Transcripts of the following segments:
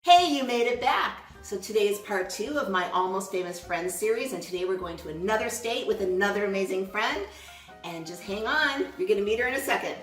Hey, you made it back! So today is part 2 of my Almost Famous Friends series, and today we're going to another state with another amazing friend. And just hang on, you're gonna meet her in a second.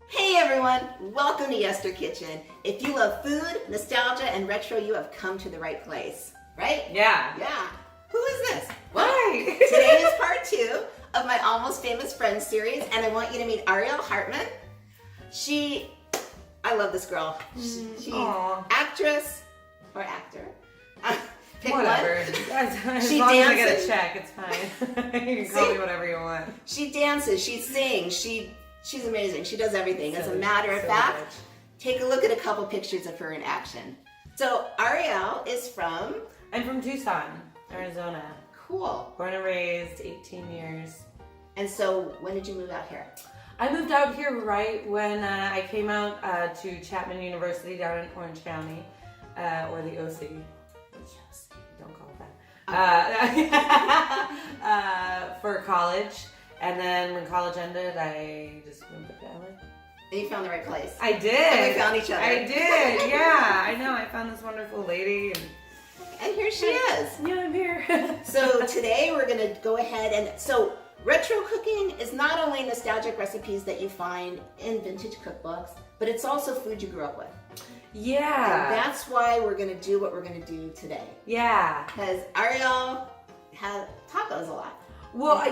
Hey everyone, welcome to YesterKitchen. If you love food, nostalgia, and retro, you have come to the right place, right? Yeah. Yeah. Who is this? Well, hi. Today is part 2 of my Almost Famous Friends series, and I want you to meet Aryiel Hartman. I love this girl. She's actress or actor. Pick whatever. one. As She long as I dances. get a check, it's fine. You can call me whatever you want. She dances, she sings, she's amazing. She does everything. As a matter of So fact, good. take a look at a couple pictures of her in action. So Aryiel is from... I'm from Tucson, Arizona. Cool. Born and raised, 18 years. And so when did you move out here? I moved out here right when I came out to Chapman University down in Orange County, or the OC. Don't call it that. For college. And then when college ended, I just moved up to LA. And you found the right place. I did. And we found each other. I did, yeah. I know. I found this wonderful lady. And here she is. Yeah, I'm here. So today we're gonna go ahead and, so retro cooking is not only nostalgic recipes that you find in vintage cookbooks, but it's also food you grew up with. Yeah. And that's why we're gonna do what we're gonna do today. Yeah. Because Aryiel had tacos a lot. Well,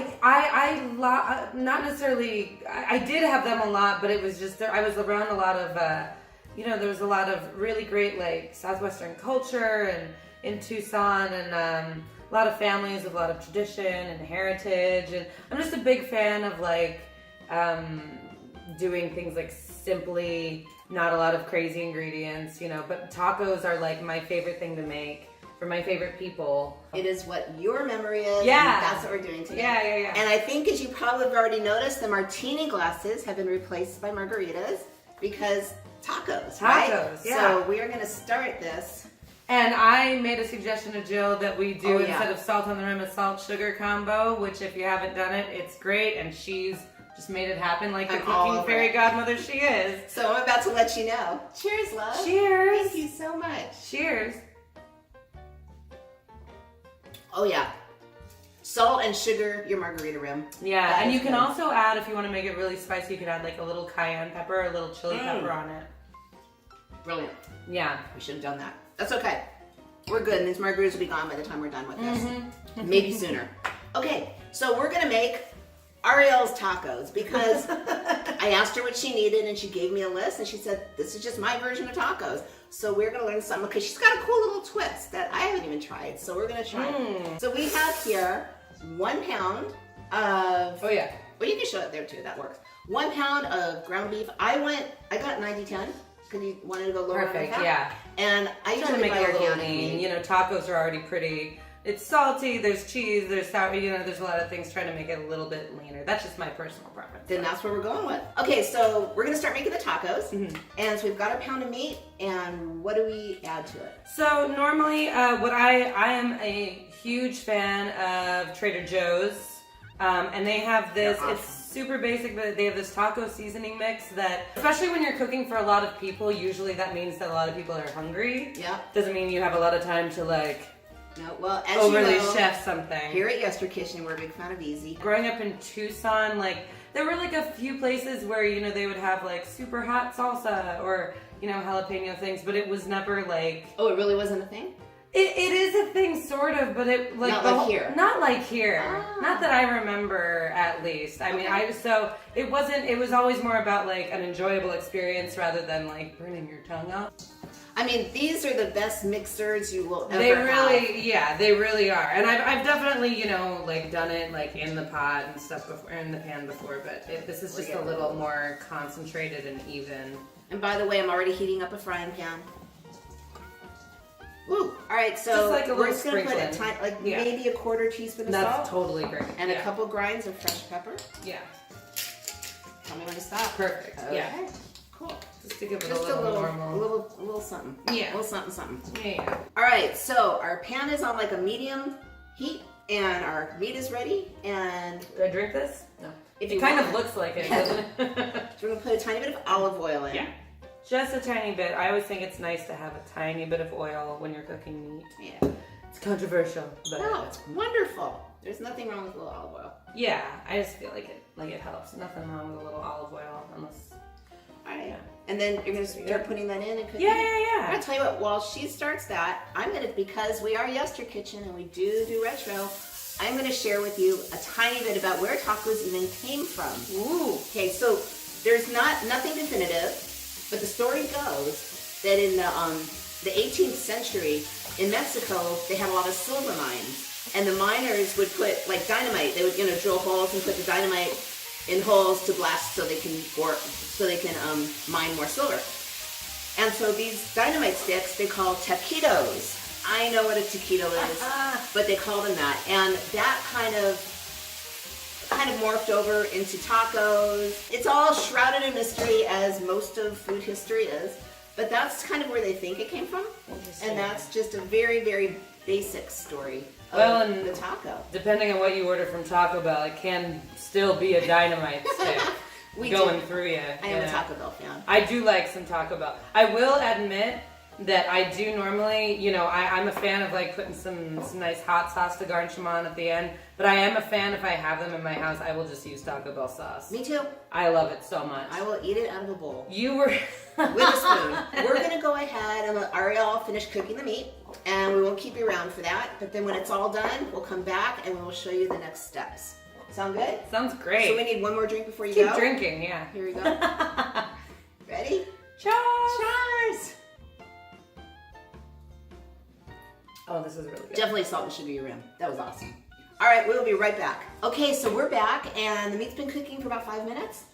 not necessarily, I did have them a lot, but it was just, I was around a lot of, there was a lot of really great, like, Southwestern culture and in Tucson, and a lot of families with a lot of tradition and heritage, and I'm just a big fan of, like, doing things, like, simply, not a lot of crazy ingredients, but tacos are, like, my favorite thing to make. For my favorite people. It is what your memory is, yeah. And that's what we're doing today. Yeah. And I think, as you probably have already noticed, the martini glasses have been replaced by margaritas because tacos, right? Yeah. So we are going to start this. And I made a suggestion to Jill that we do, instead yeah. of salt on the rim, a salt-sugar combo, which if you haven't done it, it's great, and she's just made it happen like the cooking fairy godmother she is. So I'm about to let you know. Cheers, love. Cheers. Thank you so much. Cheers. Oh yeah. Salt and sugar, your margarita rim. Yeah, That and is you can good. also add, if you want to make it really spicy, you can add like a little cayenne pepper or a little chili pepper on it. Brilliant. Yeah. We should have done that. That's okay. We're good, and these margaritas will be gone by the time we're done with this. Mm-hmm. Maybe sooner. Okay, so we're gonna make Aryiel's tacos because I asked her what she needed and she gave me a list and she said, this is just my version of tacos. So we're gonna learn something because she's got a cool little twist that I haven't even tried. So we're gonna try it. So we have here 1 pound of, Oh yeah. well, you can show it there too, that works. 1 pound of ground beef. I got 90-10 because you wanted to go lower on the Perfect, fat. yeah. And I Trying to usually make buy it a little organic lean. meat. Tacos are already pretty. It's salty, there's cheese, there's sour, there's a lot of things trying to make it a little bit leaner. That's just my personal preference. Then that's what we're going with. Okay, so we're gonna start making the tacos. And so we've got our pound of meat, and what do we add to it? So normally, I am a huge fan of Trader Joe's, and they have this, They're it's super basic, but they have this taco seasoning mix that, especially when you're cooking for a lot of people, usually that means that a lot of people are hungry. Yeah. Doesn't mean you have a lot of time to like No, well, as overly you know, chef something. here at YesterKitchen, we're a big fan of easy. Growing up in Tucson, like, there were like a few places where, they would have like super hot salsa or, jalapeno things, but it was never like... Oh, it really wasn't a thing? It is a thing, sort of, but it like Not like here. Not like here. Ah. Not that I remember, at least. I mean, it was always more about like an enjoyable experience rather than like burning your tongue out. I mean, these are the best mixers you will ever They really, have. yeah, they really are. And I've definitely, like done it like in the pot and stuff before, in the pan before, but this is just a little more concentrated and even. And by the way, I'm already heating up a frying pan. Woo! All right, so Just like a we're little just gonna put sprinkling. maybe a 1/4 teaspoon of That's salt totally great. and yeah. a couple grinds of fresh pepper. Yeah. Tell me when to stop. Perfect. Okay. Yeah. Cool. Just to give it Just a little normal. a little something. Yeah. A little something. Yeah. All right, so our pan is on like a medium heat, And our meat is ready. And Do I drink this? No. if It you kind want, of looks like it, doesn't it? so we're gonna put a tiny bit of olive oil in. Yeah. Just a tiny bit. I always think it's nice to have a tiny bit of oil when you're cooking meat. Yeah. It's controversial, but No, it's wonderful. There's nothing wrong with a little olive oil. yeah, I just feel like it helps. Nothing wrong with a little olive oil, unless. All right. Yeah. And then you're gonna start putting that in and cooking. Yeah. I'll tell you what. While she starts that, I'm gonna, because we are YesterKitchen and we do retro. I'm gonna share with you a tiny bit about where tacos even came from. Ooh. Okay, so there's nothing definitive, but the story goes that in the 18th century in Mexico, they had a lot of silver mines, and the miners would put like dynamite. They would drill holes and put the dynamite in holes to blast so they can mine more silver. And so these dynamite sticks they call taquitos. I know what a taquito is, but they call them that, and that kind of morphed over into tacos. It's all shrouded in mystery, as most of food history is, but that's kind of where they think it came from, and that's just a very, very basic story of the taco. Depending on what you order from Taco Bell, it can still be a dynamite stick going through you. I am a Taco Bell fan. I do like some Taco Bell. I will admit that I do normally, I'm a fan of like putting some nice hot sauce to garnish them on at the end. But I am a fan, if I have them in my house, I will just use Taco Bell sauce. Me too. I love it so much. I will eat it out of a bowl. You were with a spoon. We're gonna go ahead and let Aryiel finish cooking the meat, and we won't keep you around for that. But then when it's all done, we'll come back and we will show you the next steps. Sound good? Sounds great. So we need one more drink before you Keep go. drinking, yeah. Here we go. Ready? Cheers! Cheers! Oh, this is really good. Definitely salt and sugar your rim. That was awesome. All right, we'll be right back. Okay, so we're back, and the meat's been cooking for about 5 minutes.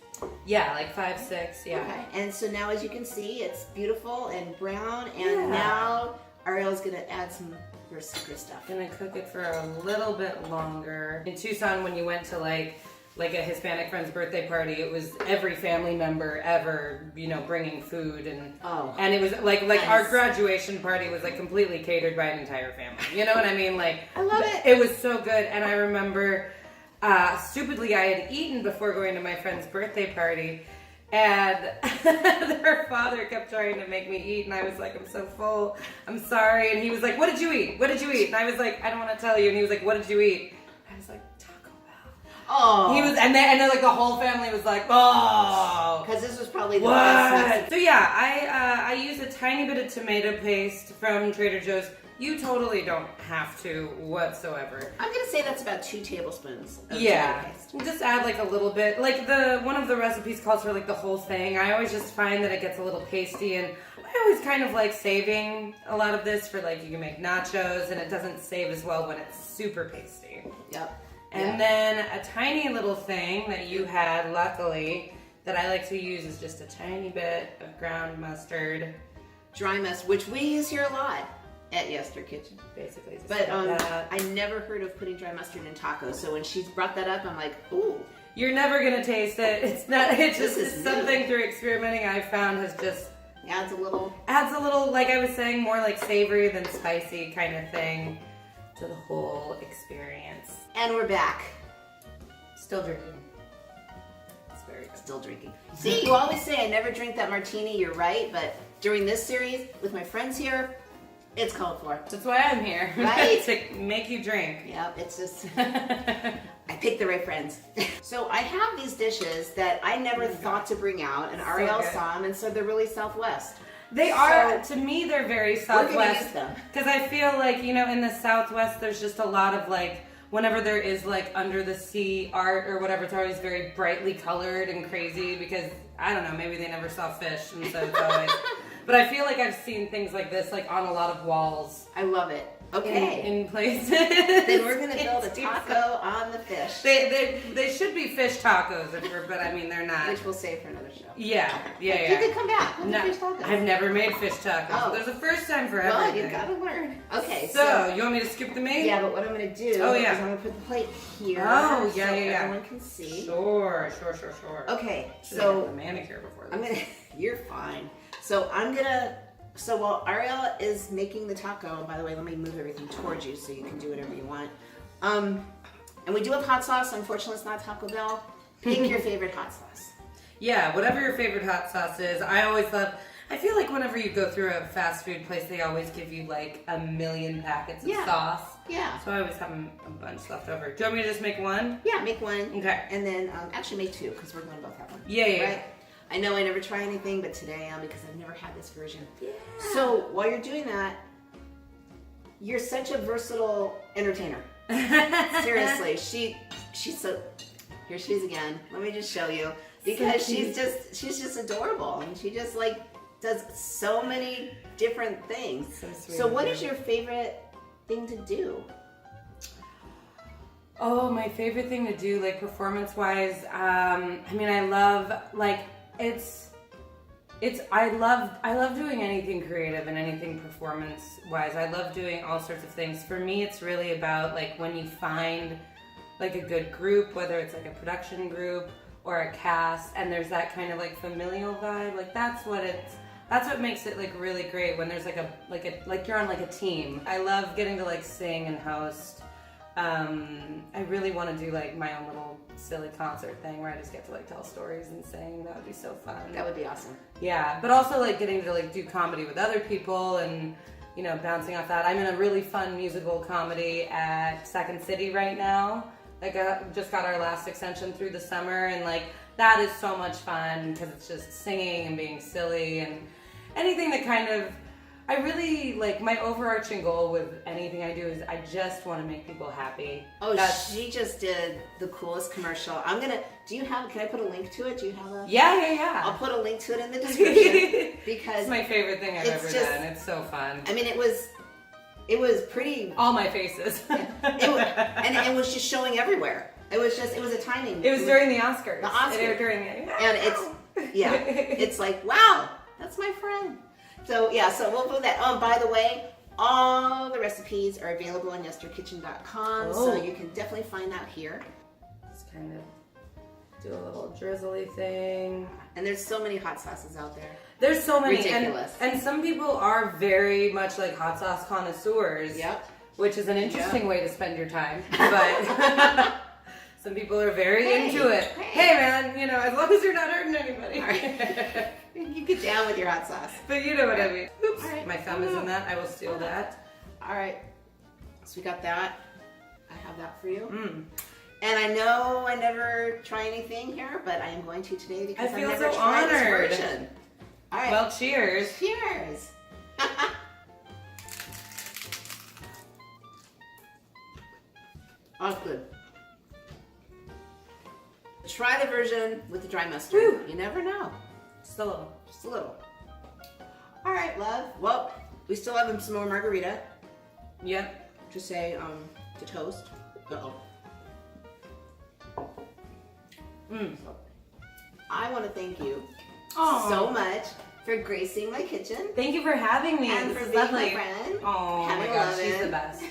Yeah, like 5, 6, yeah. Okay, and so now as you can see, it's beautiful and brown, and now Ariel's gonna add some of her secret stuff. Gonna cook it for a little bit longer. In Tucson, when you went to like a Hispanic friend's birthday party, it was every family member ever, bringing food, and it was like nice. Our graduation party was like completely catered by an entire family. You know what I mean? Like, I love it. It was so good, and I remember stupidly I had eaten before going to my friend's birthday party. And her father kept trying to make me eat, and I was like, I'm so full, I'm sorry. And he was like, what did you eat? What did you eat? And I was like, I don't want to tell you. And he was like, what did you eat? I was like, Taco Bell. Oh. He was, and then like the whole family was like, oh. Because this was probably the best. So yeah, I use a tiny bit of tomato paste from Trader Joe's. You totally don't have to whatsoever. I'm gonna say that's about 2 tablespoons of Yeah, tomato paste. just add like a little bit. Like one of the recipes calls for like the whole thing. I always just find that it gets a little pasty, and I always kind of like saving a lot of this for like you can make nachos, and it doesn't save as well when it's super pasty. Yep. And then a tiny little thing that you had, luckily, that I like to use is just a tiny bit of ground mustard. Dry mustard, which we use here a lot at YesterKitchen. Basically, just But like that. I never heard of putting dry mustard in tacos, so when she's brought that up, I'm like, ooh. You're never gonna taste it. It's not. It's This just is it's new. something through experimenting I've found has just Adds a little, like I was saying, more like savory than spicy kind of thing to the whole experience. and we're back. Still drinking. It's very good. Still drinking. See, you always say I never drink that martini, you're right, but during this series, with my friends here, it's called for. That's why I'm here. Right? To make you drink. Yep, it's just, I picked the right friends. So I have these dishes that I never thought to bring out, and Aryiel good. saw them, and so they're really Southwest. They are, to me, they're very We're gonna Southwest. use them. Because I feel like, in the Southwest, there's just a lot of like, whenever there is like under the sea art or whatever, it's always very brightly colored and crazy because, I don't know, maybe they never saw fish, and so it's always... But I feel like I've seen things like this like on a lot of walls. I love it. Okay. In places. Then we're gonna build a taco on the fish. They should be fish tacos, but I mean they're not. Which we'll save for another show. Yeah. You could come back with No, the fish tacos. I've never made fish tacos. Oh. There's a first time for Well, everything. you gotta learn. Okay, So, you want me to skip the meat? yeah, but what I'm gonna do is I'm gonna put the plate here. Oh, so everyone can see. Sure. Okay, Should have so the manicure before I'm this. gonna. You're fine. So So while Aryiel is making the taco, and by the way, let me move everything towards you so you can do whatever you want. And we do have hot sauce. Unfortunately, it's not Taco Bell. Pick your favorite hot sauce. Yeah, whatever your favorite hot sauce is. I feel like whenever you go through a fast food place, they always give you like a million packets of sauce. Yeah. So I always have a bunch left over. Do you want me to just make one? Yeah, make one. Okay. And then actually make two because we're going to both have one. Yeah. Right? I know I never try anything, but today I am because I've never had this version. Yeah. So while you're doing that, you're such a versatile entertainer. Seriously, she's so. Here she is again. Let me just show you because So she's just adorable and she just like does so many different things. So sweet. So what is your favorite thing to do? Oh, my favorite thing to do, like performance-wise. I mean, I love like I love doing anything creative and anything performance-wise. I love doing all sorts of things. For me, it's really about like when you find like a good group, whether it's like a production group or a cast, and there's that kind of like familial vibe. Like that's what makes it like really great when there's like you're on like a team. I love getting to like sing and host. I really want to do like my own little silly concert thing where I just get to like tell stories and sing. That would be so fun. That would be awesome. Yeah, but also like getting to like do comedy with other people and bouncing off that. I'm in a really fun musical comedy at Second City right now. Like just got our last extension through the summer, and like that is so much fun because it's just singing and being silly and anything that kind of. I really like my overarching goal with anything I do is I just want to make people happy. Oh, she just did the coolest commercial. can I put a link to it? Do you have a? Yeah. I'll put a link to it in the description because it's my favorite thing I've ever done. It's so fun. I mean, it was pretty. All my faces. It was just showing everywhere. It was a timing. It was during the Oscars. The Oscars. It aired during And it's like, wow, that's my friend. So we'll put that. By the way, all the recipes are available on YesterKitchen.com, so you can definitely find that here. Just kind of do a little drizzly thing. And there's so many hot sauces out there. There's so many. Ridiculous. And some people are very much like hot sauce connoisseurs. Yep. Which is an interesting way to spend your time. But some people are very into it. Hey man, as long as you're not hurting anybody. Right. You get down with your hot sauce. But you know what I mean. Oops. Right. My thumb is in that. I will steal that. All right. So we got that. I have that for you. Mm. And I know I never try anything here, but I am going to today because I feel I've never so tried honored. this version. All right. Well, cheers. Cheers. Oh, good. Try the version with the dry mustard. Woo. You never know. Just a little. Just a little. All right, love. Well, we still have some more margarita Yep. to say to toast. Uh-oh. I want to thank you so much for gracing my kitchen. Thank you for having me. And This for is being lovely. my friend. Oh my Having gosh, she's lovin'. the best.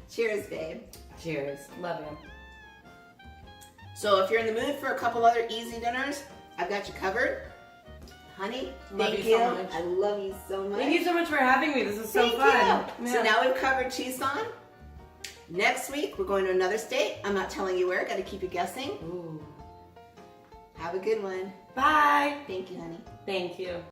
Cheers, babe. Cheers. Love you. So if you're in the mood for a couple other easy dinners, I've got you covered. Honey, Love thank you you. so much. I love you so much. Thank you so much for having me. This is so Thank fun. you. Yeah. So now we've covered Tucson. Next week, we're going to another state. I'm not telling you where. Got to keep you guessing. Ooh. Have a good one. Bye. Thank you, honey. Thank you.